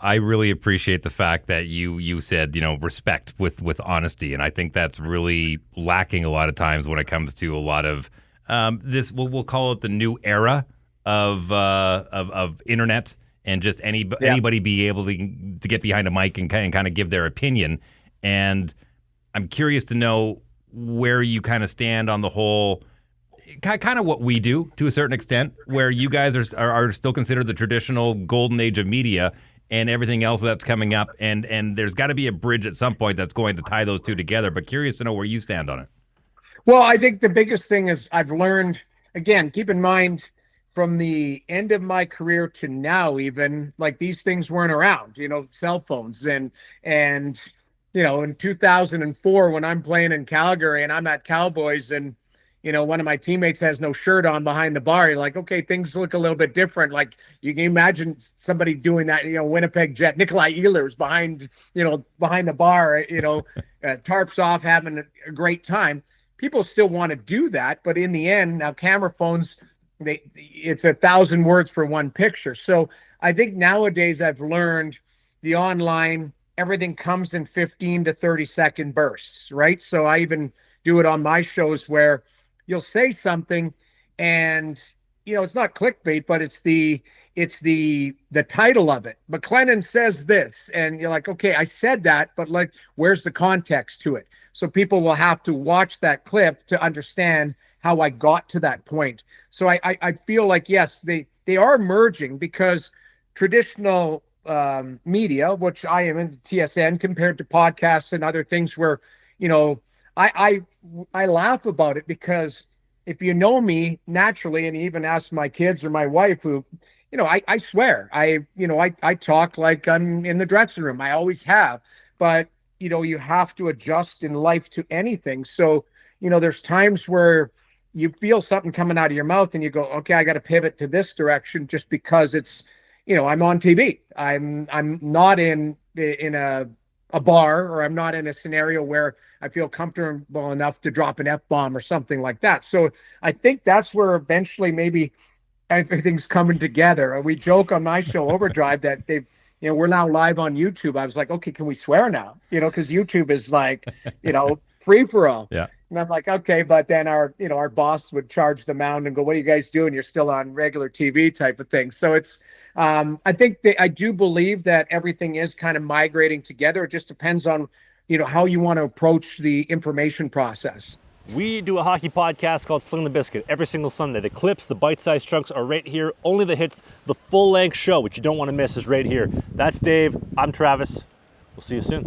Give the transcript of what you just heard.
I really appreciate the fact that you said, respect with honesty. And I think that's really lacking a lot of times when it comes to a lot of this, we'll call it the new era of internet, and just anybody be able to get behind a mic and kind of give their opinion. And I'm curious to know where you kind of stand on the whole, kind of what we do to a certain extent, where you guys are still considered the traditional golden age of media, and everything else that's coming up. And there's got to be a bridge at some point that's going to tie those two together. But curious to know where you stand on it. Well, I think the biggest thing is I've learned, again, keep in mind, from the end of my career to now, even, like, these things weren't around, cell phones. And in 2004, when I'm playing in Calgary and I'm at Cowboys, and one of my teammates has no shirt on behind the bar, you're like, okay, things look a little bit different. Like, you can imagine somebody doing that, Winnipeg Jet, Nikolai Ehlers behind the bar, tarps off, having a great time. People still want to do that, but in the end, now camera phones, it's 1,000 words for one picture. So I think nowadays I've learned the online, everything comes in 15 to 30-second bursts, right? So I even do it on my shows where you'll say something and, it's not clickbait, but it's the title of it. Mclennan says this, and you're like, okay, I said that, but like, where's the context to it? So people will have to watch that clip to understand how I got to that point. So I feel like, yes, they are merging, because traditional media, which I am in TSN, compared to podcasts and other things where, I laugh about it, because if you know me naturally, and even ask my kids or my wife, who, I swear, I talk like I'm in the dressing room. I always have, but you have to adjust in life to anything. So, there's times where you feel something coming out of your mouth and you go, okay, I got to pivot to this direction, just because it's, I'm on TV. I'm not in a bar, or I'm not in a scenario where I feel comfortable enough to drop an F-bomb or something like that. So I think that's where eventually maybe everything's coming together. We joke on my show Overdrive that we're now live on YouTube. I was like, okay, can we swear now? Because YouTube is like, free for all. Yeah. And I'm like, okay, but then our boss would charge the mound and go, what are you guys doing? You're still on regular TV type of thing. So it's, I think I do believe that everything is kind of migrating together. It just depends on, how you want to approach the information process. We do a hockey podcast called Sling the Biscuit every single Sunday. The clips, the bite-sized chunks are right here. Only the hits, the full-length show, which you don't want to miss, is right here. That's Dave. I'm Travis. We'll see you soon.